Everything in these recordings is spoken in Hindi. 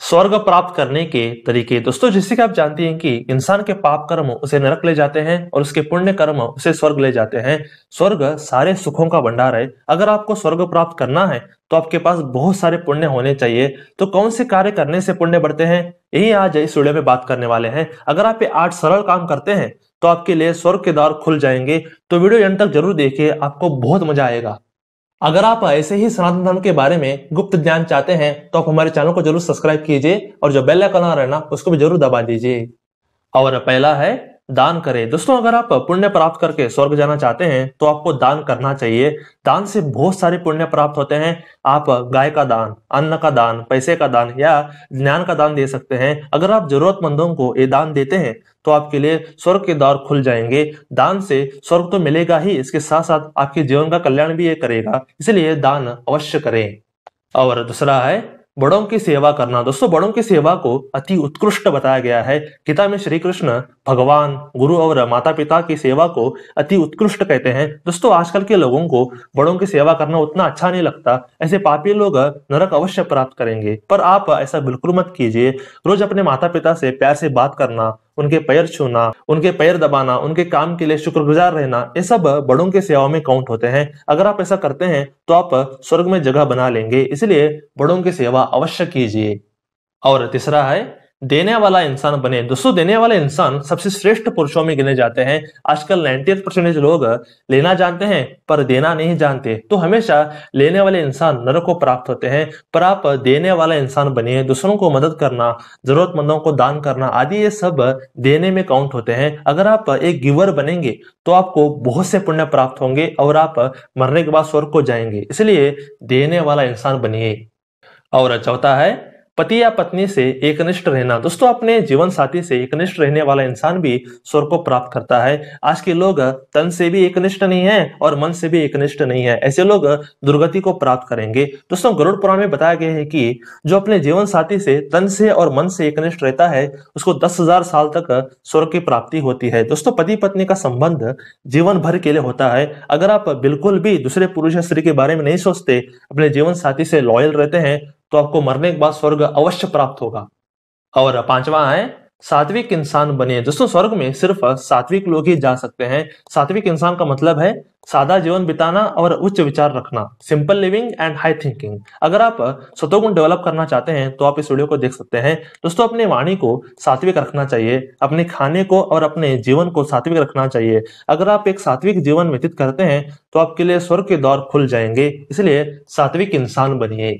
स्वर्ग प्राप्त करने के तरीके। दोस्तों, जैसे कि आप जानते हैं कि इंसान के पाप कर्म उसे नरक ले जाते हैं और उसके पुण्य कर्म उसे स्वर्ग ले जाते हैं। स्वर्ग सारे सुखों का भंडार है। अगर आपको स्वर्ग प्राप्त करना है तो आपके पास बहुत सारे पुण्य होने चाहिए। तो कौन से कार्य करने से पुण्य बढ़ते हैं, यही आज इस वीडियो में बात करने वाले हैं। अगर आप ये 8 सरल काम करते हैं तो आपके लिए स्वर्ग के द्वार खुल जाएंगे। तो वीडियो अंत तक जरूर देखिए, आपको बहुत मजा आएगा। अगर आप ऐसे ही सनातन धर्म के बारे में गुप्त ज्ञान चाहते हैं तो आप हमारे चैनल को जरूर सब्सक्राइब कीजिए और जो बेल आइकन आ रहा है ना, उसको भी जरूर दबा दीजिए। और पहला है दान करें। दोस्तों, अगर आप पुण्य प्राप्त करके स्वर्ग जाना चाहते हैं तो आपको दान करना चाहिए। दान से बहुत सारे पुण्य प्राप्त होते हैं। आप गाय का दान, अन्न का दान, पैसे का दान या ज्ञान का दान दे सकते हैं। अगर आप जरूरतमंदों को ये दान देते हैं तो आपके लिए स्वर्ग के द्वार खुल जाएंगे। दान से स्वर्ग तो मिलेगा ही, इसके साथ साथ आपके जीवन का कल्याण भी ये करेगा, इसलिए दान अवश्य करें। और दूसरा है बड़ों की सेवा करना। दोस्तों, बड़ों की सेवा को अति उत्कृष्ट बताया गया है। गीता में श्री कृष्ण भगवान, गुरु और माता पिता की सेवा को अति उत्कृष्ट कहते हैं। दोस्तों, आजकल के लोगों को बड़ों की सेवा करना उतना अच्छा नहीं लगता। ऐसे पापी लोग नरक अवश्य प्राप्त करेंगे, पर आप ऐसा बिल्कुल मत कीजिए। रोज अपने माता पिता से प्यार से बात करना, उनके पैर छूना, उनके पैर दबाना, उनके काम के लिए शुक्रगुजार रहना, ये सब बड़ों की सेवा में काउंट होते हैं। अगर आप ऐसा करते हैं तो आप स्वर्ग में जगह बना लेंगे, इसलिए बड़ों की सेवा अवश्य कीजिए। और तीसरा है देने वाला इंसान बने। दोस्तों, देने वाले इंसान सबसे श्रेष्ठ पुरुषों में गिने जाते हैं। आजकल 98% लोग लेना जानते हैं पर देना नहीं जानते। तो हमेशा लेने वाले इंसान नरक को प्राप्त होते हैं, पर आप देने वाला इंसान बनिए। दूसरों को मदद करना, जरूरतमंदों को दान करना आदि, ये सब देने में काउंट होते हैं। अगर आप एक गिवर बनेंगे तो आपको बहुत से पुण्य प्राप्त होंगे और आप मरने के बाद स्वर्ग को जाएंगे, इसलिए देने वाला इंसान बनिए। और चौथा है पति या पत्नी से एकनिष्ठ रहना। दोस्तों, अपने जीवन साथी से एकनिष्ठ रहने वाला इंसान भी स्वर्ग को प्राप्त करता है। आज के लोग तन से भी एकनिष्ठ नहीं है और मन से भी एकनिष्ठ नहीं है, ऐसे लोग दुर्गति को प्राप्त करेंगे। दोस्तों, गरुड़ पुराण में बताया गया है कि जो अपने जीवन साथी से तन से और मन से एकनिष्ठ रहता है उसको 10,000 साल तक स्वर्ग की प्राप्ति होती है। दोस्तों, पति पत्नी का संबंध जीवन भर के लिए होता है। अगर आप बिल्कुल भी दूसरे पुरुष या स्त्री के बारे में नहीं सोचते, अपने जीवन साथी से लॉयल रहते हैं, तो आपको मरने के बाद स्वर्ग अवश्य प्राप्त होगा। और पांचवा है सात्विक इंसान बनिए। दोस्तों, स्वर्ग में सिर्फ सात्विक लोग ही जा सकते हैं। सात्विक इंसान का मतलब है सादा जीवन बिताना और उच्च विचार रखना, simple living and high thinking. अगर आप सतोगुण डेवलप करना चाहते हैं तो आप इस वीडियो को देख सकते हैं। दोस्तों, अपने वाणी को सात्विक रखना चाहिए, अपने खाने को और अपने जीवन को सात्विक रखना चाहिए। अगर आप एक सात्विक जीवन व्यतीत करते हैं तो आपके लिए स्वर्ग के द्वार खुल जाएंगे, इसलिए सात्विक इंसान बनिए।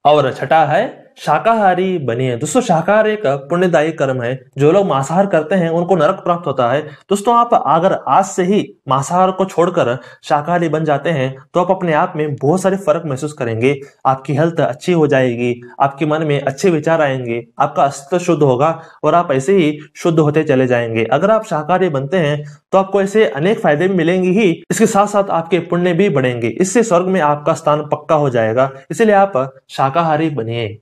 और छठा है शाकाहारी बनिए। दोस्तों, शाकाहार एक पुण्यदायी कर्म है। जो लोग मांसाहार करते हैं उनको नरक प्राप्त होता है। दोस्तों, आप अगर आज से ही मांसाहार को छोड़कर शाकाहारी बन जाते हैं तो आप अपने आप में बहुत सारे फर्क महसूस करेंगे। आपकी हेल्थ अच्छी हो जाएगी, आपके मन में अच्छे विचार आएंगे, आपका अस्तित्व शुद्ध होगा और आप ऐसे ही शुद्ध होते चले जाएंगे। अगर आप शाकाहारी बनते हैं तो आपको ऐसे अनेक फायदे भी मिलेंगे ही, इसके साथ साथ आपके पुण्य भी बढ़ेंगे। इससे स्वर्ग में आपका स्थान पक्का हो जाएगा, इसलिए आप शाकाहारी बनिए।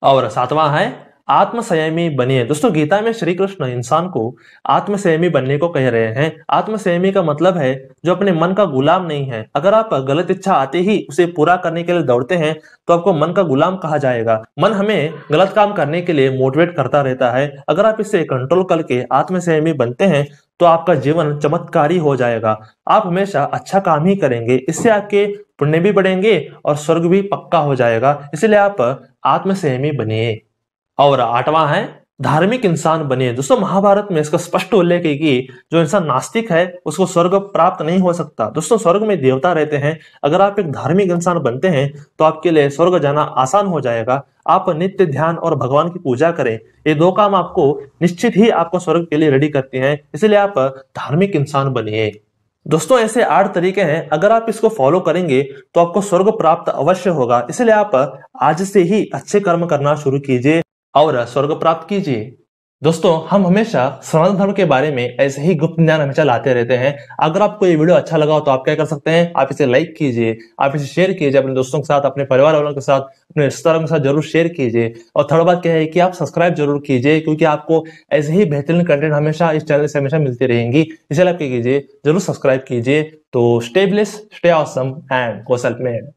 और सातवां है आत्मसंयमी बनिए। दोस्तों, गीता में श्री कृष्ण इंसान को आत्मसंयमी बनने को कह रहे हैं। आत्मसंयमी का मतलब है जो अपने मन का गुलाम नहीं है। अगर आप गलत इच्छा आते ही उसे पूरा करने के लिए दौड़ते हैं तो आपको मन का गुलाम कहा जाएगा। मन हमें गलत काम करने के लिए मोटिवेट करता रहता है। अगर आप इसे कंट्रोल करके आत्मसंयमी बनते हैं तो आपका जीवन चमत्कारी हो जाएगा। आप हमेशा अच्छा काम ही करेंगे, इससे आपके पुण्य भी बढ़ेंगे और स्वर्ग भी पक्का हो जाएगा, इसलिए आप आत्मसंयमी बनिए। और आठवां है धार्मिक इंसान बनिए। दोस्तों, महाभारत में इसका स्पष्ट उल्लेख है कि जो इंसान नास्तिक है उसको स्वर्ग प्राप्त नहीं हो सकता। दोस्तों, स्वर्ग में देवता रहते हैं। अगर आप एक धार्मिक इंसान बनते हैं तो आपके लिए स्वर्ग जाना आसान हो जाएगा। आप नित्य ध्यान और भगवान की पूजा करें, ये 2 काम आपको निश्चित ही आपको स्वर्ग के लिए रेडी करते हैं, इसलिए आप धार्मिक इंसान बनिए। दोस्तों, ऐसे 8 तरीके हैं। अगर आप इसको फॉलो करेंगे तो आपको स्वर्ग प्राप्त अवश्य होगा, इसलिए आप आज से ही अच्छे कर्म करना शुरू कीजिए और स्वर्ग प्राप्त कीजिए। दोस्तों, हम हमेशा सनातन धर्म के बारे में ऐसे ही गुप्त ज्ञान हमेशा लाते रहते हैं। अगर आपको ये वीडियो अच्छा लगा हो तो आप क्या कर सकते हैं, आप इसे लाइक कीजिए, आप इसे शेयर कीजिए अपने दोस्तों के साथ, अपने परिवार वालों के साथ, अपने रिश्तेदारों के साथ जरूर शेयर कीजिए। और थर्ड बात क्या है कि आप सब्सक्राइब जरूर कीजिए, क्योंकि आपको ऐसे ही बेहतरीन कंटेंट हमेशा इस चैनल से हमेशा मिलती रहेंगी, इसलिए आप क्या कीजिए, जरूर सब्सक्राइब कीजिए। तो stay blessed, stay awesome and go self made.